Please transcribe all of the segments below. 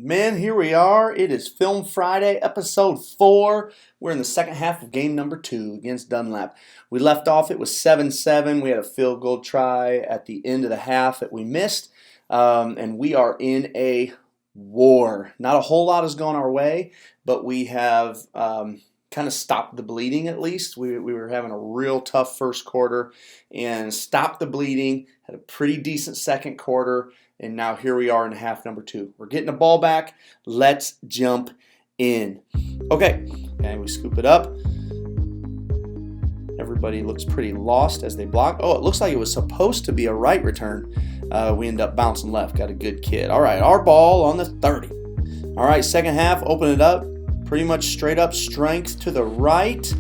Men, here we are. It is Film Friday, episode 4. We're in the second half of game number 2 against Dunlap. We left off, it was 7-7. We had a field goal try at the end of the half that we missed. And we are in a war. Not a whole lot has gone our way, but we have kind of stopped the bleeding at least. We were having a real tough first quarter and stopped the bleeding. Had a pretty decent second quarter. And now here we are in half number 2. We're getting the ball back. Let's jump in. Okay, and we scoop it up. Everybody looks pretty lost as they block. Oh, it looks like it was supposed to be a right return. We end up bouncing left. Got a good kid. All right, our ball on the 30. All right, second half, open it up. Pretty much straight up strength to the right.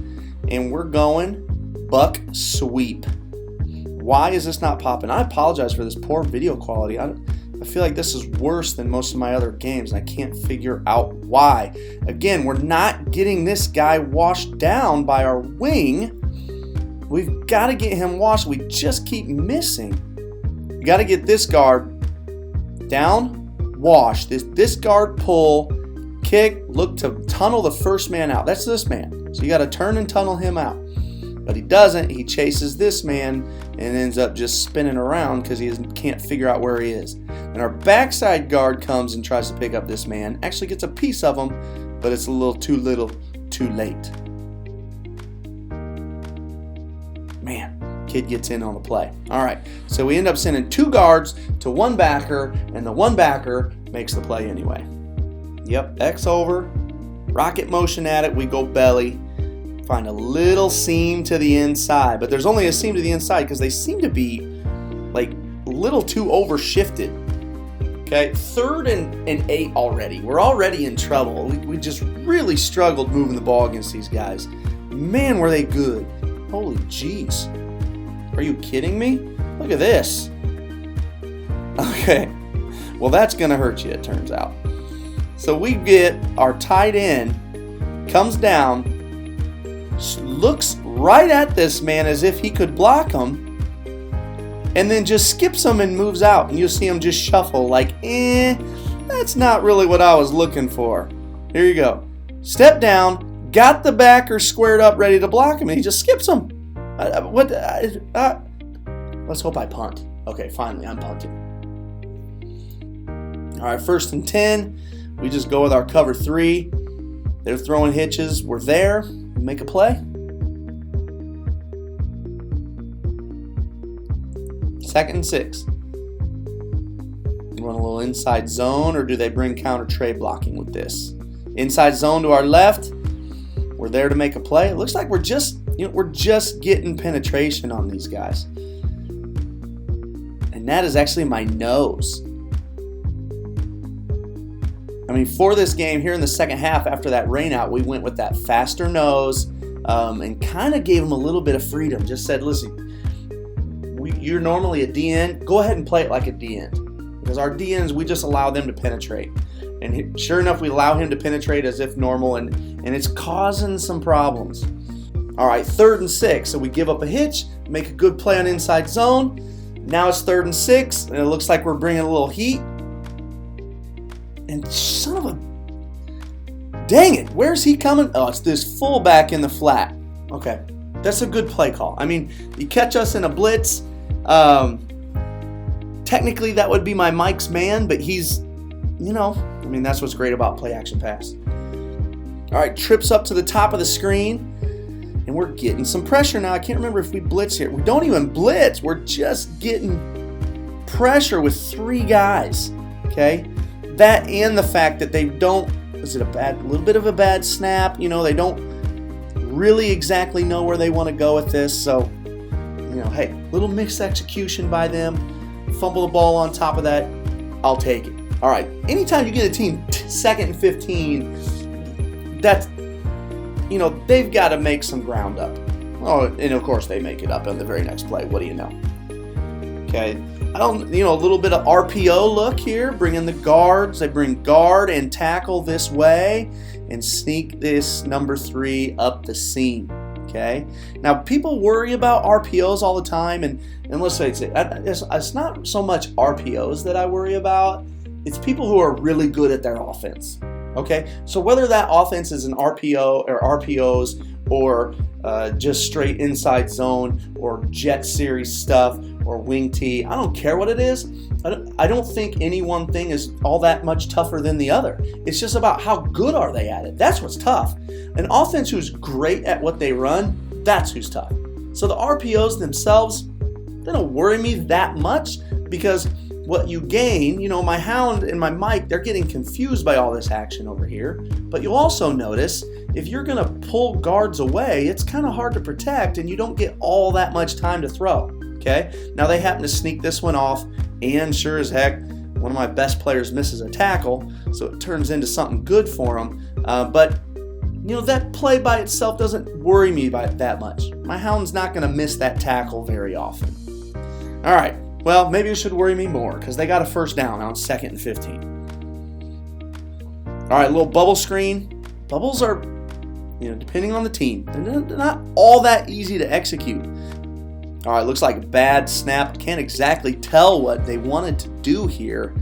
And we're going buck sweep. Why is this not popping? I apologize for this poor video quality. I feel like this is worse than most of my other games, and I can't figure out why. Again, we're not getting this guy washed down by our wing. We've got to get him washed. We just keep missing. We got to get this guard down, wash. This guard pull, kick, look to tunnel the first man out. That's this man. So you got to turn and tunnel him out. But he doesn't. He chases this man and ends up just spinning around because he can't figure out where he is. And our backside guard comes and tries to pick up this man. Actually gets a piece of him, but it's a little, too late. Man, kid gets in on the play. All right, so we end up sending 2 guards to 1 backer, and the 1 backer makes the play anyway. Yep, X over, rocket motion at it, we go belly. Find a little seam to the inside, but there's only a seam to the inside because they seem to be like a little too overshifted. Okay, 3rd and 8 already. We're already in trouble. We just really struggled moving the ball against these guys. Man, were they good. Holy jeez. Are you kidding me? Look at this. Okay, well that's going to hurt you, it turns out. So we get our tight end, comes down, looks right at this man as if he could block him, and then just skips him and moves out, and you'll see him just shuffle like, that's not really what I was looking for. Here you go. Step down, got the backer squared up, ready to block him, and he just skips him. Let's hope I punt. Okay, finally, I'm punting. All right, 1st and 10. We just go with our cover 3. They're throwing hitches. We're there. Make a play. 2nd and 6. Run a little inside zone, or do they bring counter tray blocking with this? Inside zone to our left. We're there to make a play. It looks like we're just getting penetration on these guys. And that is actually my nose. I mean, for this game here in the second half, after that rain out, we went with that faster nose and kind of gave them a little bit of freedom. Just said, listen, you're normally a DN. Go ahead and play it like a DN. Because our DNs, we just allow them to penetrate. And sure enough, we allow him to penetrate as if normal, and it's causing some problems. All right, 3rd and 6. So we give up a hitch, make a good play on inside zone. Now it's 3rd and 6, and it looks like we're bringing a little heat. And son of a... Dang it, where's he coming? Oh, it's this fullback in the flat. Okay, that's a good play call. I mean, you catch us in a blitz. Technically, that would be my Mike's man, but he's, that's what's great about play action pass. All right, trips up to the top of the screen, and we're getting some pressure now. I can't remember if we blitz here. We don't even blitz. We're just getting pressure with 3 guys, okay? That and the fact that they don't, is it a little bit of a bad snap? They don't really exactly know where they want to go with this. So, hey, little mixed execution by them. Fumble the ball on top of that. I'll take it. All right, anytime you get a team 2nd and 15, that's, they've got to make some ground up. Oh, and of course they make it up on the very next play. What do you know? Okay. A little bit of RPO look here, bringing the guards. They bring guard and tackle this way and sneak this number 3 up the seam, okay? Now, people worry about RPOs all the time, and let's face it, it's not so much RPOs that I worry about. It's people who are really good at their offense. Okay, so whether that offense is an RPO or RPOs or just straight inside zone or jet series stuff or wing tee, I don't care what it is. I don't think any one thing is all that much tougher than the other. It's just about how good are they at it. That's what's tough. An offense who's great at what they run, that's who's tough. So the RPOs themselves, they don't worry me that much because what you gain, my hound and my Mike, they're getting confused by all this action over here. But you'll also notice if you're going to pull guards away, it's kind of hard to protect and you don't get all that much time to throw. Okay, now they happen to sneak this one off, and sure as heck, one of my best players misses a tackle, so it turns into something good for him. But that play by itself doesn't worry me that much. My hound's not going to miss that tackle very often. All right, well, maybe it should worry me more because they got a first down on 2nd and 15. All right, little bubble screen. Bubbles are, depending on the team, they're not all that easy to execute. All right, looks like a bad snap. Can't exactly tell what they wanted to do here.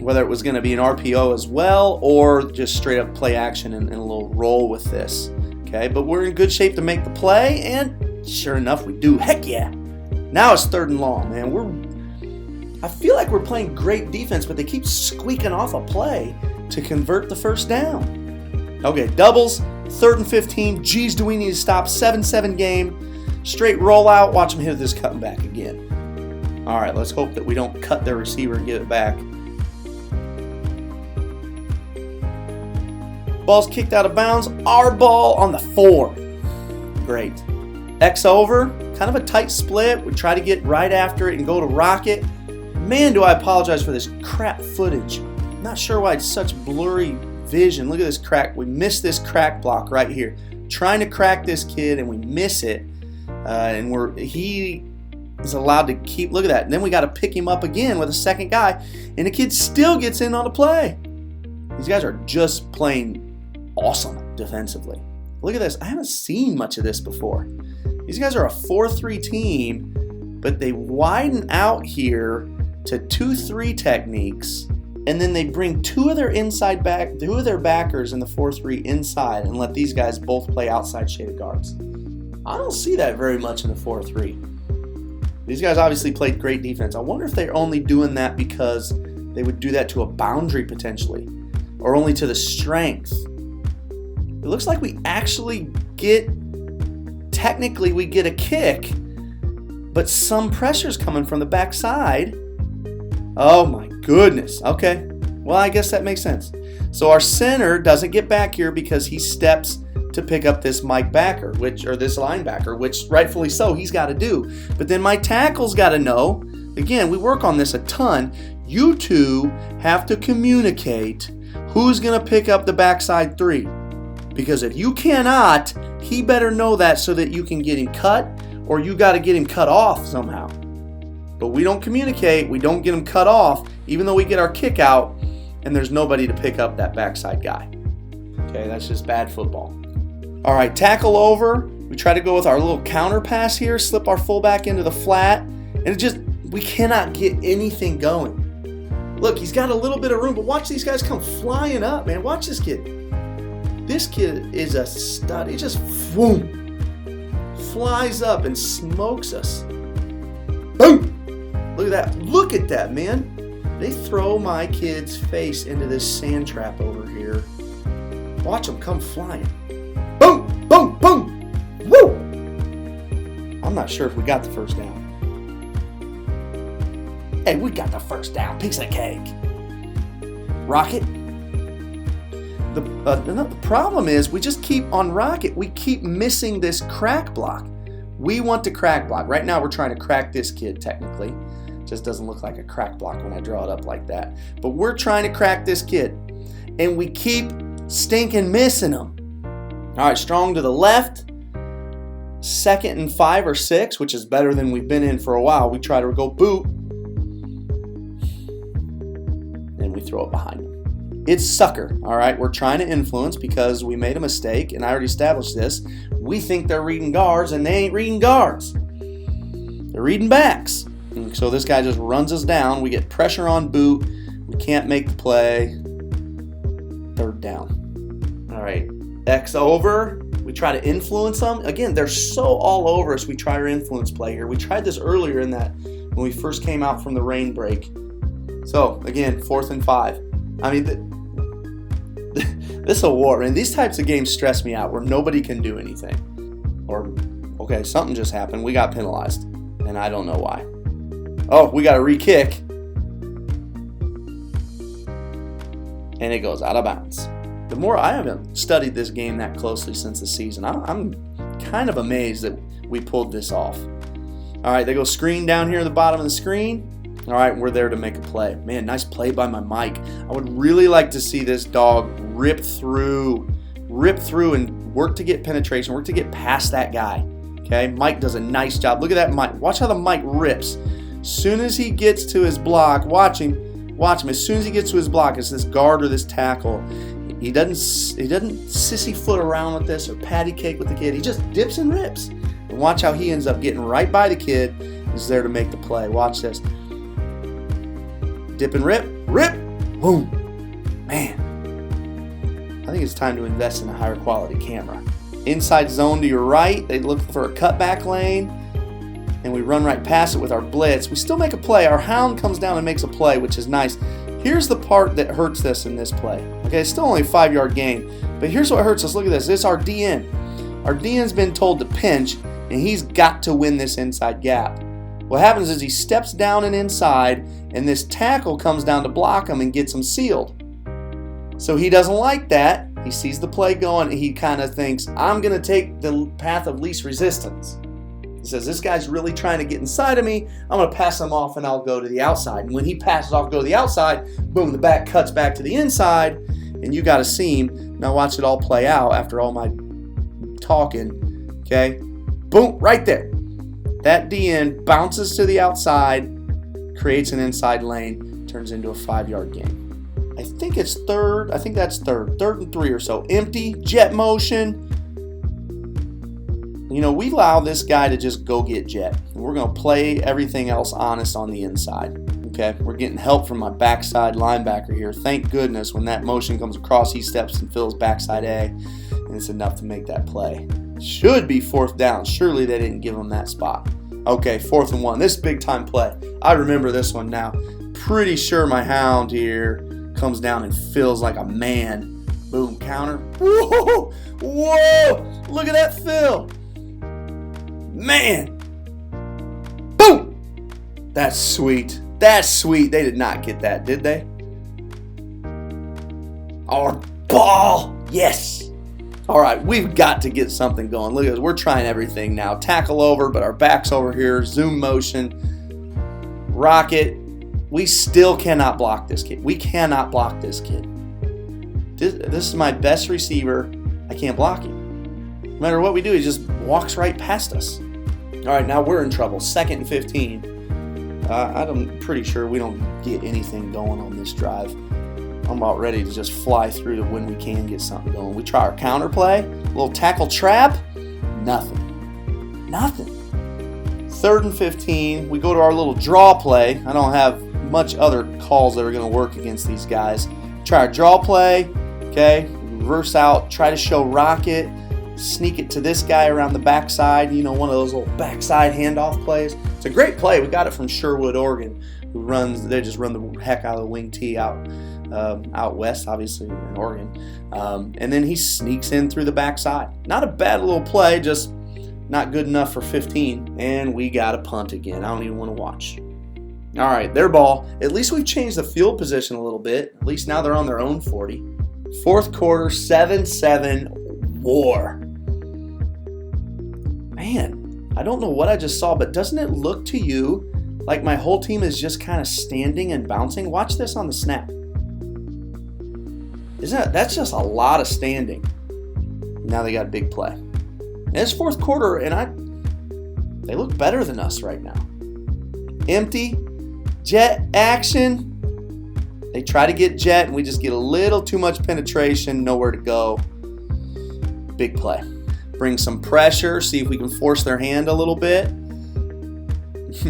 Whether it was going to be an RPO as well or just straight up play action and a little roll with this. Okay, but we're in good shape to make the play, and sure enough, we do. Heck yeah. Now it's 3rd and long, man. I feel like we're playing great defense, but they keep squeaking off a play to convert the first down. Okay, doubles, 3rd and 15. Geez, do we need to stop? 7-7 game. Straight rollout. Watch them hit this cutting back again. All right, let's hope that we don't cut their receiver and get it back. Ball's kicked out of bounds. Our ball on the 4. Great. X over. Kind of a tight split. We try to get right after it and go to rocket. Man, do I apologize for this crap footage. I'm not sure why it's such blurry vision. Look at this crack. We missed this crack block right here. Trying to crack this kid and we miss it. He is allowed to keep, look at that. And then we got to pick him up again with a second guy, and the kid still gets in on the play. These guys are just playing awesome defensively. Look at this. I haven't seen much of this before. These guys are a 4-3 team, but they widen out here to 2-3 techniques, and then they bring two of their backers in the 4-3 inside and let these guys both play outside shaded guards. I don't see that very much in the 4-3. These guys obviously played great defense. I wonder if they're only doing that because they would do that to a boundary potentially, or only to the strength. It looks like we actually technically we get a kick, but some pressure's coming from the backside. Oh my goodness. Okay. Well, I guess that makes sense. So our center doesn't get back here because he steps to pick up this Mike backer, this linebacker, which rightfully so he's got to do. But then my tackle's got to know. Again, we work on this a ton. You two have to communicate who's going to pick up the backside 3. Because if you cannot, he better know that so that you can get him cut, or you got to get him cut off somehow. But we don't communicate. We don't get him cut off, even though we get our kick out, and there's nobody to pick up that backside guy. Okay, that's just bad football. All right, tackle over. We try to go with our little counter pass here, slip our fullback into the flat, and we cannot get anything going. Look, he's got a little bit of room, but watch these guys come flying up, man. Watch this kid. This kid is a stud. He just flies up and smokes us. Boom! Look at that. Look at that, man. They throw my kid's face into this sand trap over here. Watch him come flying. Boom! Boom! Boom! Woo! I'm not sure if we got the first down. Hey, we got the first down. Piece of cake. Rocket. The problem is we just keep on rocket. We keep missing this crack block. We want the crack block. Right now we're trying to crack this kid technically. It just doesn't look like a crack block when I draw it up like that. But we're trying to crack this kid. And we keep stinking missing him. All right, strong to the left. 2nd and 5 or 6, which is better than we've been in for a while. We try to go boot. And we throw it behind him. It's sucker, all right? We're trying to influence because we made a mistake, and I already established this. We think they're reading guards, and they ain't reading guards. They're reading backs. And so this guy just runs us down. We get pressure on boot. We can't make the play. 3rd down. All right, X over. We try to influence them. Again, they're so all over us. We try our influence play here. We tried this earlier in that when we first came out from the rain break. So again, 4th and 5. I mean, this is a war, man. These types of games stress me out where nobody can do anything. Or, okay, something just happened. We got penalized, and I don't know why. Oh, we got a re-kick. And it goes out of bounds. The more I haven't studied this game that closely since the season, I'm kind of amazed that we pulled this off. All right, they go screen down here at the bottom of the screen. All right, we're there to make a play. Man, nice play by my Mike. I would really like to see this dog rip through and work to get penetration, work to get past that guy. Okay, Mike does a nice job. Look at that Mike. Watch how the Mike rips. Soon as he gets to his block, watch him. As soon as he gets to his block, it's this guard or this tackle. He doesn't sissy foot around with this or patty cake with the kid. He just dips and rips. And watch how he ends up getting right by the kid. He's there to make the play. Watch this. Dip and rip. Boom. Man. I think it's time to invest in a higher quality camera. Inside zone to your right. They look for a cutback lane. And we run right past it with our blitz. We still make a play. Our hound comes down and makes a play, which is nice. Here's the part that hurts us in this play. Okay, it's still only a 5-yard gain. But here's what hurts us. Look at this. This is our DN. Our DN's been told to pinch, and he's got to win this inside gap. What happens is he steps down and inside, and this tackle comes down to block him and gets him sealed. So he doesn't like that. He sees the play going, and he kind of thinks, I'm going to take the path of least resistance. He says, this guy's really trying to get inside of me. I'm going to pass him off, and I'll go to the outside. And when he passes off, go to the outside, boom, the back cuts back to the inside, and you got a seam. Now watch it all play out after all my talking. Okay? Boom, right there. That DN bounces to the outside, creates an inside lane, turns into a 5-yard gain. I think it's third. I think that's third. 3rd and 3 or so. Empty, jet motion. You know, we allow this guy to just go get jet. And we're going to play everything else honest on the inside. Okay, we're getting help from my backside linebacker here. Thank goodness when that motion comes across, he steps and fills backside A, and it's enough to make that play. Should be 4th down. Surely they didn't give him that spot. Okay, 4th and 1. This big time play. I remember this one now. Pretty sure my hound here comes down and fills like a man. Boom, counter. Whoa! Whoa! Look at that fill. Man. Boom! That's sweet. That's sweet. They did not get that, did they? Our ball. Yes. All right, we've got to get something going. Look at this. We're trying everything now. Tackle over, but our back's over here. Zoom motion. Rocket. We still cannot block this kid. We cannot block this kid. This is my best receiver. I can't block him. No matter what we do, he just walks right past us. All right, now we're in trouble. 2nd and 15. I'm pretty sure we don't get anything going on this drive. I'm about ready to just fly through to when we can get something going. We try our counter play, a little tackle trap, nothing. 3rd and 15, we go to our little draw play. I don't have much other calls that are going to work against these guys. Try our draw play, okay, reverse out, try to show rocket, sneak it to this guy around the backside, you know, one of those little backside handoff plays. It's a great play. We got it from Sherwood, Oregon, they just run the heck out of the wing tee out west, obviously, in Oregon. And then he sneaks in through the backside. Not a bad little play, just not good enough for 15. And we got a punt again. I don't even want to watch. All right, their ball. At least we've changed the field position a little bit. At least now they're on their own 40. 4th quarter, 7-7 war. Man, I don't know what I just saw, but doesn't it look to you like my whole team is just kind of standing and bouncing? Watch this on the snap. That's just a lot of standing. Now they got a big play. And it's 4th quarter, and they look better than us right now. Empty, jet action. They try to get jet, and we just get a little too much penetration, nowhere to go. Big play. Bring some pressure, see if we can force their hand a little bit.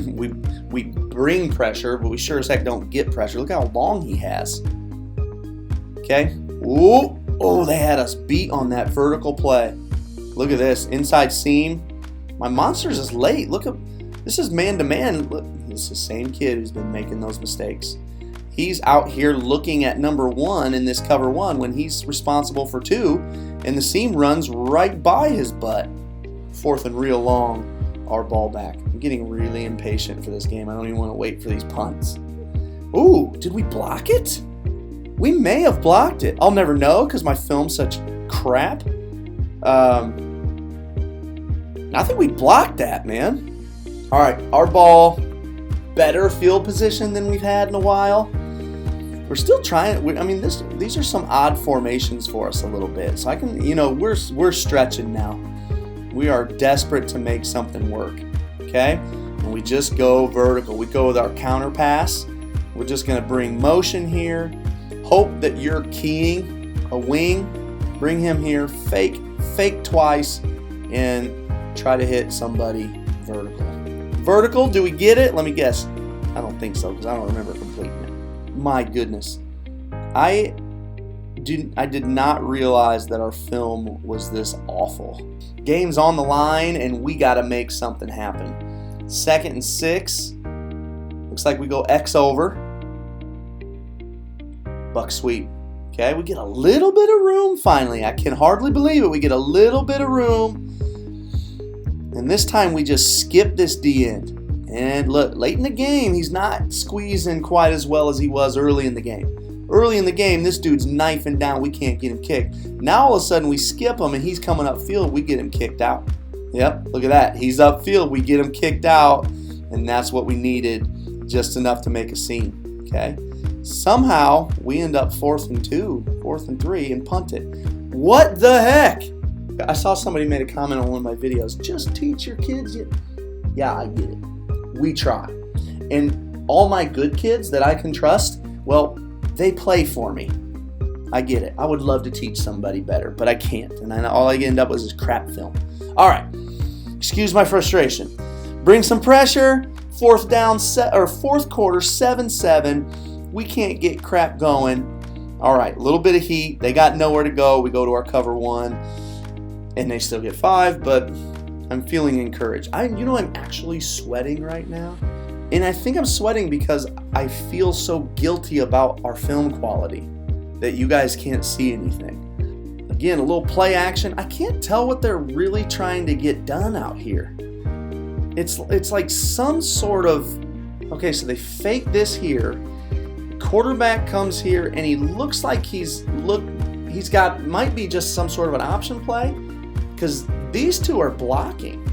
we bring pressure, but we sure as heck don't get pressure. Look how long he has. Okay. Ooh. Oh, they had us beat on that vertical play. Look at this. Inside seam. My monsters is late. Look at this is man-to-man. Look, this is the same kid who's been making those mistakes. He's out here looking at number 1 in this cover 1 when he's responsible for 2, and the seam runs right by his butt. 4th and real long, our ball back. I'm getting really impatient for this game. I don't even want to wait for these punts. Ooh, did we block it? We may have blocked it. I'll never know because my film's such crap. I think we blocked that, man. All right, our ball, better field position than we've had in a while. We're still trying. I mean, these are some odd formations for us a little bit. So I can, we're stretching now. We are desperate to make something work. Okay, and we just go vertical. We go with our counter pass. We're just going to bring motion here. Hope that you're keying a wing. Bring him here. Fake twice, and try to hit somebody vertical. Vertical. Do we get it? Let me guess. I don't think so because I don't remember completing it. My goodness. I did not realize that our film was this awful. Game's on the line, and we got to make something happen. 2nd and 6. Looks like we go X over. Buck sweep. Okay, we get a little bit of room finally. I can hardly believe it. We get a little bit of room. And this time we just skip this D end. And look, late in the game, he's not squeezing quite as well as he was early in the game. Early in the game, this dude's knifing down. We can't get him kicked. Now all of a sudden we skip him and he's coming upfield. We get him kicked out. Yep, look at that. He's upfield. We get him kicked out. And that's what we needed, just enough to make a scene. Okay. Somehow we end up 4th and 2, 4th and 3, and punt it. What the heck? I saw somebody made a comment on one of my videos. Just teach your kids. Yeah, I get it. We try. And all my good kids that I can trust, well, they play for me. I get it. I would love to teach somebody better, but I can't. And then all I end up with is crap film. All right. Excuse my frustration. Bring some pressure. 4th quarter, 7-7. We can't get crap going. All right. A little bit of heat. They got nowhere to go. We go to our cover 1, and they still get 5, but I'm feeling encouraged. I'm actually sweating right now. And I think I'm sweating because I feel so guilty about our film quality that you guys can't see anything. Again, a little play action. I can't tell what they're really trying to get done out here. It's like some sort of, okay, so they fake this here. The quarterback comes here and he looks like might be just some sort of an option play because these two are blocking.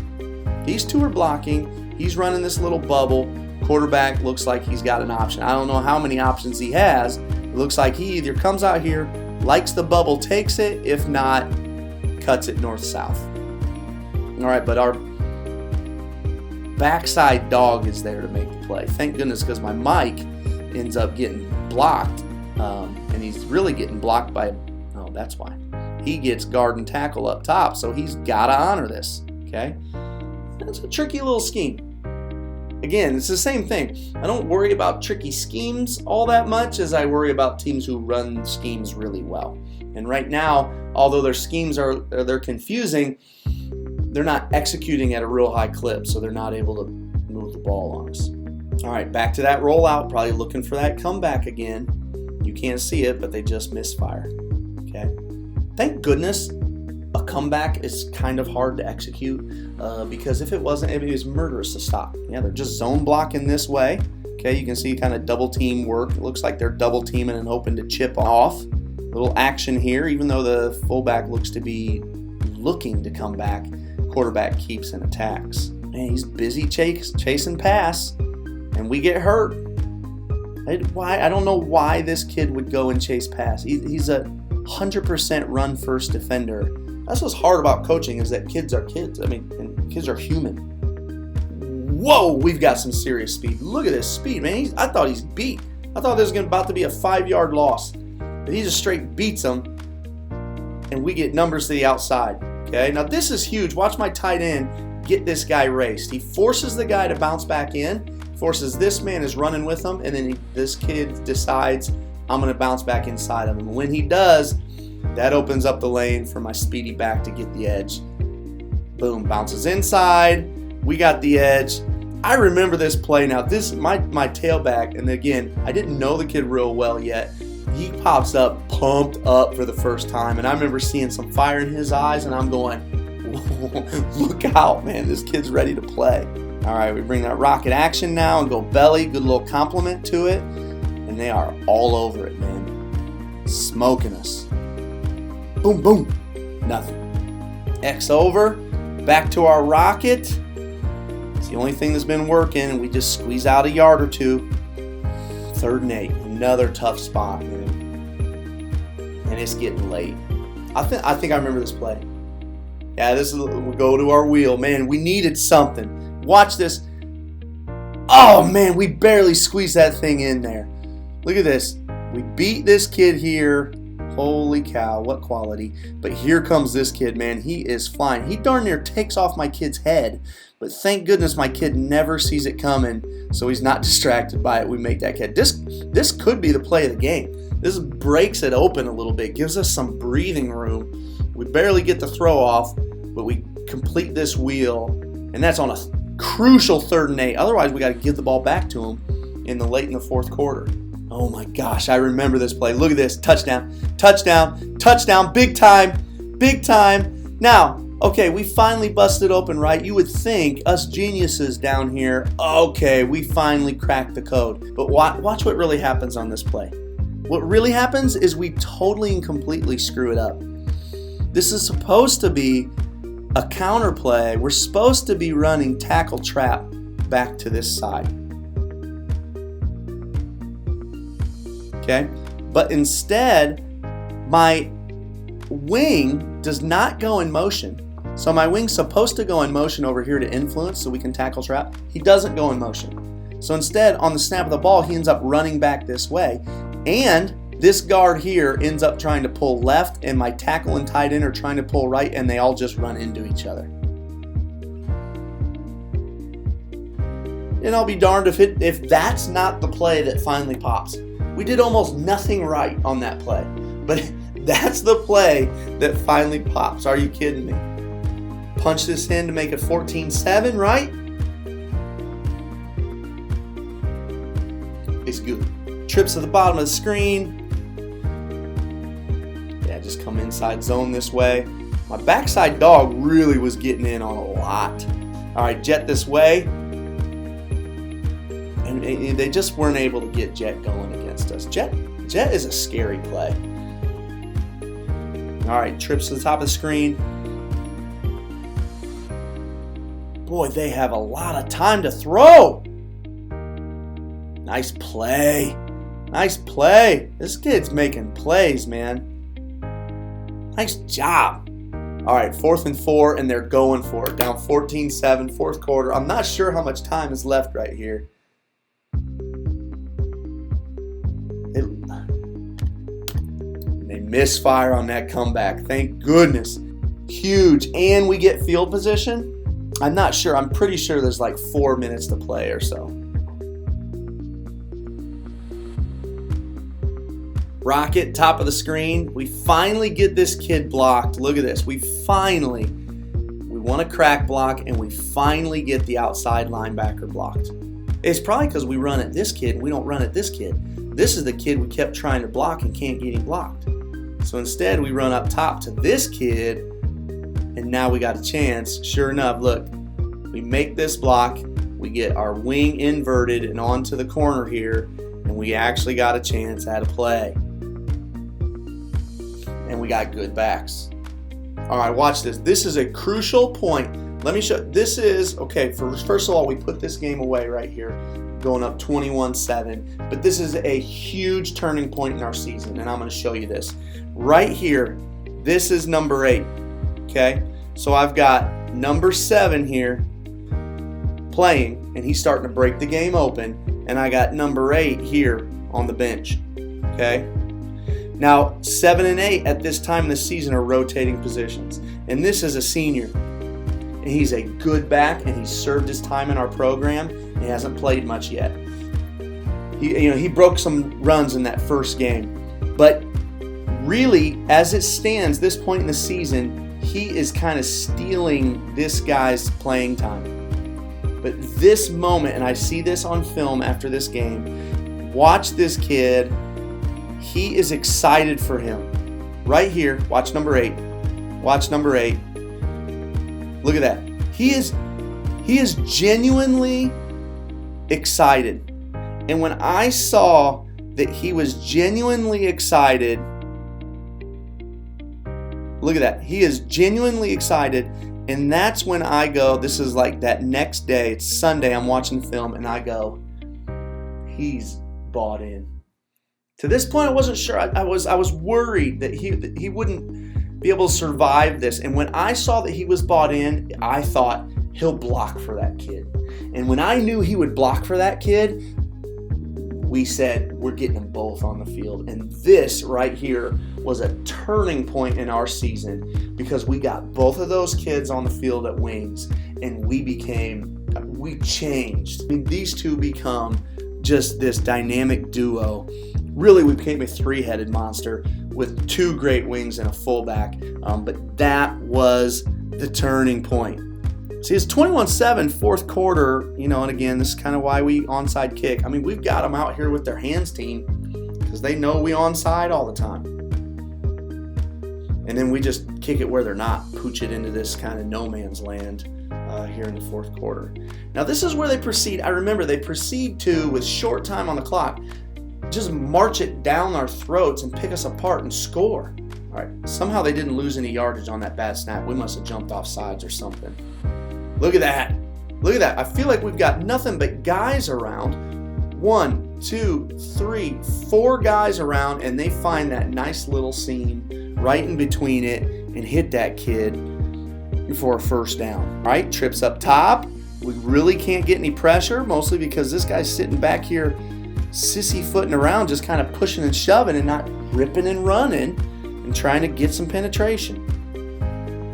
He's running this little bubble. Quarterback looks like he's got an option. I don't know how many options he has. It looks like he either comes out here, likes the bubble, takes it. If not, cuts it north-south. All right, but our backside dog is there to make the play. Thank goodness, because my mic ends up getting blocked, and he's really getting blocked by, oh, that's why. He gets guard and tackle up top, so he's got to honor this, okay? That's a tricky little scheme. Again, it's the same thing. I don't worry about tricky schemes all that much as I worry about teams who run schemes really well. And right now, although their schemes they're confusing, they're not executing at a real high clip, so they're not able to move the ball on us. All right, back to that rollout, probably looking for that comeback again. You can't see it, but they just misfire, okay? Thank goodness a comeback is kind of hard to execute because if it wasn't, it was murderous to stop. Yeah, they're just zone blocking this way. Okay, you can see kind of double team work. It looks like they're double teaming and hoping to chip off. Little action here, even though the fullback looks to be looking to come back. Quarterback keeps and attacks. Man, he's busy chasing pass, and we get hurt. I don't know why this kid would go and chase pass. He's a 100% run first defender. That's what's hard about coaching is that kids are kids. I mean, and kids are human. Whoa, we've got some serious speed. Look at this speed, man. I thought he's beat. I thought this was about to be a 5-yard loss. But he just straight beats him, and we get numbers to the outside. Okay, now this is huge. Watch my tight end get this guy raced. He forces the guy to bounce back in, forces this man is running with him, and then this kid decides, I'm going to bounce back inside of him. When he does, that opens up the lane for my speedy back to get the edge. Boom, bounces inside. We got the edge. I remember this play. Now, this my tailback, and again, I didn't know the kid real well yet. He pops up, pumped up for the first time, and I remember seeing some fire in his eyes, and I'm going, look out, man, this kid's ready to play. All right, we bring that rocket action now and go belly, good little compliment to it, and they are all over it, man. Smoking us. Boom, boom, nothing. X over, back to our rocket. It's the only thing that's been working, and we just squeeze out a yard or two. 3rd and 8, another tough spot, man. And it's getting late. I think I remember this play. Yeah, we go to our wheel. Man, we needed something. Watch this. Oh, man, we barely squeezed that thing in there. Look at this. We beat this kid here. Holy cow, what quality. But here comes this kid, man. He is flying. He darn near takes off my kid's head. But thank goodness my kid never sees it coming, so he's not distracted by it. We make that kid. This could be the play of the game. This breaks it open a little bit, gives us some breathing room. We barely get the throw off, but we complete this wheel, and that's on a crucial 3rd and 8. Otherwise, we got to give the ball back to him late in the 4th quarter. Oh my gosh, I remember this play. Look at this. Touchdown, touchdown, touchdown. Big time, big time. Now, okay, we finally busted open, right? You would think, us geniuses down here, okay, we finally cracked the code. But watch what really happens on this play. What really happens is we totally and completely screw it up. This is supposed to be a counter play. We're supposed to be running tackle trap back to this side. Okay? But instead, my wing does not go in motion. So my wing's supposed to go in motion over here to influence so we can tackle trap. He doesn't go in motion. So instead, on the snap of the ball, he ends up running back this way. And this guard here ends up trying to pull left, and my tackle and tight end are trying to pull right, and they all just run into each other. And I'll be darned if that's not the play that finally pops. We did almost nothing right on that play. But that's the play that finally pops. Are you kidding me? Punch this in to make it 14-7, right? It's good. Trips to the bottom of the screen. Yeah, just come inside zone this way. My backside dog really was getting in on a lot. All right, jet this way. And they just weren't able to get jet going against us. Jet is a scary play. All right, trips to the top of the screen. Boy, they have a lot of time to throw. Nice play. Nice play. This kid's making plays, man. Nice job. All right, 4th and 4, and they're going for it. Down 14-7, 4th quarter. I'm not sure how much time is left right here. They misfire on that comeback. Thank goodness. Huge. And we get field position. I'm not sure. I'm pretty sure there's like 4 minutes to play or so. Rocket, top of the screen. We finally get this kid blocked. Look at this. We want a crack block, and we finally get the outside linebacker blocked. It's probably because we run at this kid and we don't run at this kid. This is the kid we kept trying to block and can't get him blocked. So instead, we run up top to this kid, and now we got a chance. Sure enough, look, we make this block, we get our wing inverted and onto the corner here, and we actually got a chance at a play. And we got good backs. All right, watch this. This is a crucial point. Let me show. This is, okay, first of all, we put this game away right here, going up 21-7. But this is a huge turning point in our season, and I'm going to show you this. Right here, this is number 8, okay? So I've got number 7 here playing, and he's starting to break the game open, and I got number 8 here on the bench, okay? Now, 7 and 8 at this time in the season are rotating positions, and this is a senior. He's a good back, and he's served his time in our program. He hasn't played much yet. He broke some runs in that first game. But really, as it stands, this point in the season, he is kind of stealing this guy's playing time. But this moment, and I see this on film after this game, watch this kid. He is excited for him. Right here, watch number 8. Watch number 8. Look at that. He is genuinely excited. And when I saw that he was genuinely excited, look at that. He is genuinely excited. And that's when I go, this is like that next day, it's Sunday, I'm watching film, and I go, he's bought in. To this point, I wasn't sure. I was worried that he wouldn't be able to survive this. And when I saw that he was bought in, I thought, he'll block for that kid. And when I knew he would block for that kid, we said, we're getting them both on the field. And this right here was a turning point in our season because we got both of those kids on the field at wings, and we changed. I mean, these two become just this dynamic duo. Really, we became a three-headed monster with 2 great wings and a fullback. But that was the turning point. See, it's 21-7, fourth quarter, and again, this is kind of why we onside kick. I mean, we've got them out here with their hands team because they know we onside all the time. And then we just kick it where they're not, pooch it into this kind of no man's land here in the fourth quarter. Now, this is where they proceed. I remember they proceed to, with short time on the clock, just march it down our throats and pick us apart and score. All right, somehow they didn't lose any yardage on that bad snap. We must have jumped off sides or something. Look at that. Look at that. I feel like we've got nothing but guys around. 1, 2, 3, 4 guys around, and they find that nice little seam right in between it and hit that kid for a first down. All right, trips up top. We really can't get any pressure, mostly because this guy's sitting back here sissy-footing around, just kind of pushing and shoving and not ripping and running and trying to get some penetration.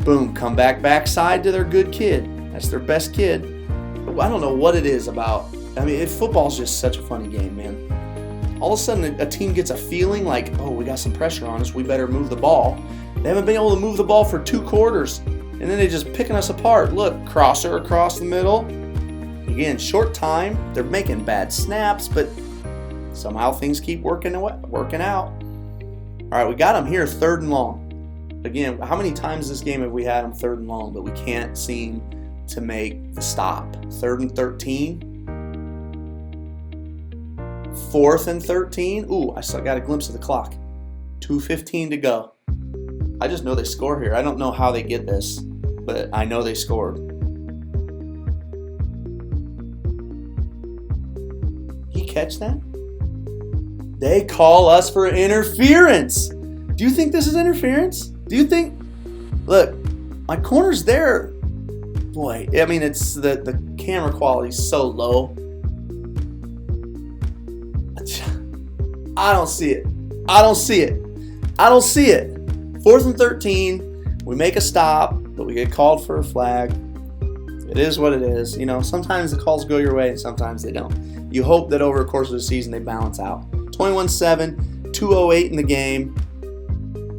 Boom, come backside to their good kid. That's their best kid. I don't know what it is about. I mean, football's just such a funny game, man. All of a sudden, a team gets a feeling like, oh, we got some pressure on us. We better move the ball. They haven't been able to move the ball for 2 quarters. And then they're just picking us apart. Look, crosser across the middle. Again, short time. They're making bad snaps, but somehow things keep working out. All right, we got them here, 3rd and long. Again, how many times this game have we had them 3rd and long, but we can't seem to make the stop? 3rd and 13. 4th and 13. Ooh, I still got a glimpse of the clock. 2:15 to go. I just know they score here. I don't know how they get this, but I know they scored. You catch that? They call us for interference. Do you think this is interference? Do you think? Look, my corner's there. Boy, I mean, it's the camera quality is so low. I don't see it. 4th and 13. We make a stop, but we get called for a flag. It is what it is. Sometimes the calls go your way and sometimes they don't. You hope that over the course of the season they balance out. 21-7, 2:08 in the game.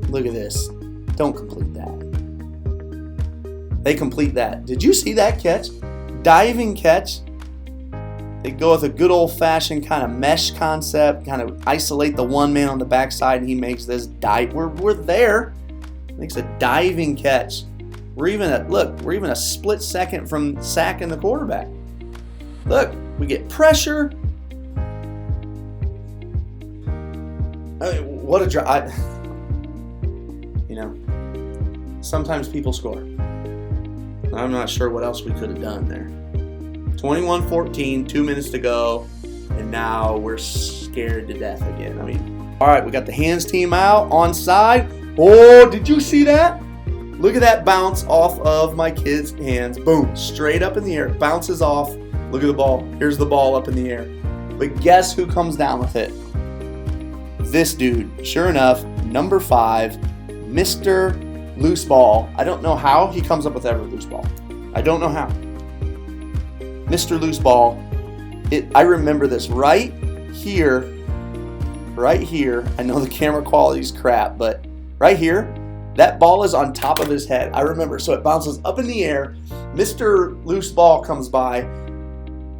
Look at this. Don't complete that. They complete that. Did you see that catch? Diving catch. They go with a good old-fashioned kind of mesh concept, kind of isolate the one man on the backside, and he makes this dive. We're there. Makes a diving catch. We're even a split second from sacking the quarterback. Look, we get pressure. I mean, what a drive. Sometimes people score. I'm not sure what else we could have done there. 21-14, 2 minutes to go, and now we're scared to death again. I mean, all right, we got the hands team out, onside. Oh, did you see that? Look at that bounce off of my kid's hands. Boom, straight up in the air. Bounces off. Look at the ball. Here's the ball up in the air. But guess who comes down with it? This dude. Sure enough, number 5, Mr. Loose Ball. I don't know how he comes up with every loose ball. I don't know how. Mr. Loose Ball, I remember this right here. I know the camera quality is crap, but right here, that ball is on top of his head. I remember. So it bounces up in the air. Mr. Loose Ball comes by,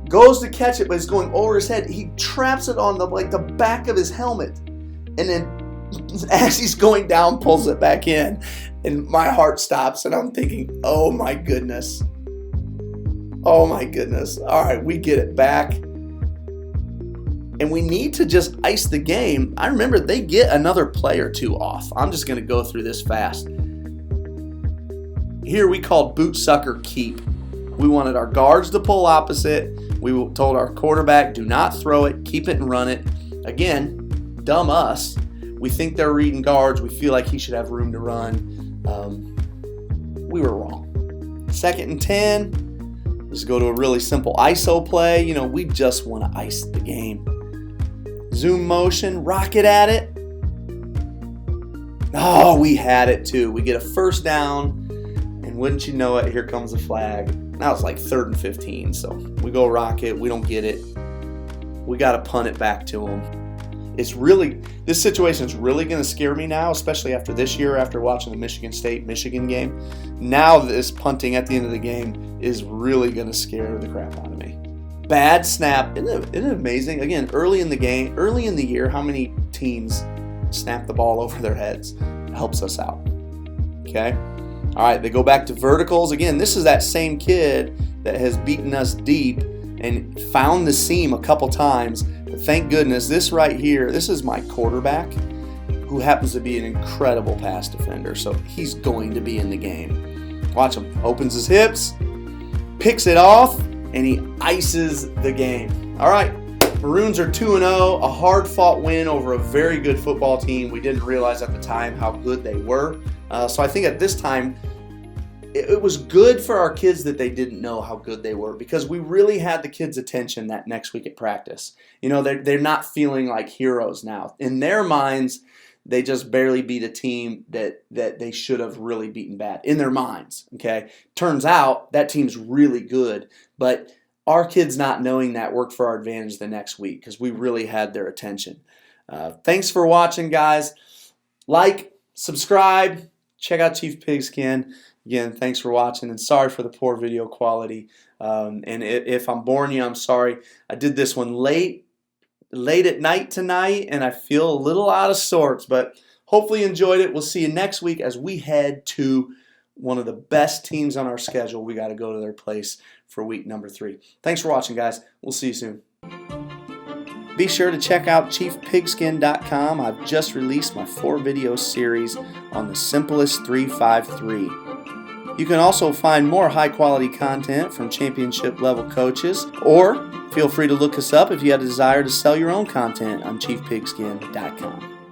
goes to catch it, but it's going over his head. He traps it on the back of his helmet, and then as he's going down, pulls it back in, and my heart stops, and I'm thinking, oh my goodness. Oh my goodness. All right, we get it back. And we need to just ice the game. I remember they get another play or two off. I'm just going to go through this fast. Here we called boot sucker keep. We wanted our guards to pull opposite. We told our quarterback, do not throw it, keep it and run it. Again, dumb us. We think they're reading guards. We feel like he should have room to run. We were wrong. 2nd and 10. Just go to a really simple ISO play. We just want to ice the game. Zoom motion, rocket at it. Oh, we had it too. We get a first down, and wouldn't you know it, here comes the flag. Now it's like 3rd and 15, so we go rocket. We don't get it. We got to punt it back to them. This situation is really going to scare me now, especially after this year, after watching the Michigan State-Michigan game. Now this punting at the end of the game is really going to scare the crap out of me. Bad snap. Isn't it amazing? Again, early in the year, how many teams snap the ball over their heads? It helps us out. Okay? All right, they go back to verticals. Again, this is that same kid that has beaten us deep and found the seam a couple times. But thank goodness, this right here, this is my quarterback, who happens to be an incredible pass defender. So he's going to be in the game. Watch him. Opens his hips, picks it off, and he ices the game. All right, Maroons are 2-0, a hard-fought win over a very good football team. We didn't realize at the time how good they were. So I think at this time, it was good for our kids that they didn't know how good they were, because we really had the kids' attention that next week at practice. They're not feeling like heroes now. In their minds, they just barely beat a team that they should have really beaten bad. In their minds, okay? Turns out that team's really good, but our kids not knowing that worked for our advantage the next week because we really had their attention. Thanks for watching, guys. Like, subscribe, check out Chief Pigskin. Again, thanks for watching, and sorry for the poor video quality. And if I'm boring you, I'm sorry. I did this one late at night tonight, and I feel a little out of sorts, but hopefully you enjoyed it. We'll see you next week as we head to one of the best teams on our schedule. We got to go to their place for week number 3. Thanks for watching, guys. We'll see you soon. Be sure to check out ChiefPigskin.com. I've just released my 4-video series on the simplest 3-5-3. You can also find more high-quality content from championship-level coaches, or feel free to look us up if you have a desire to sell your own content on ChiefPigskin.com.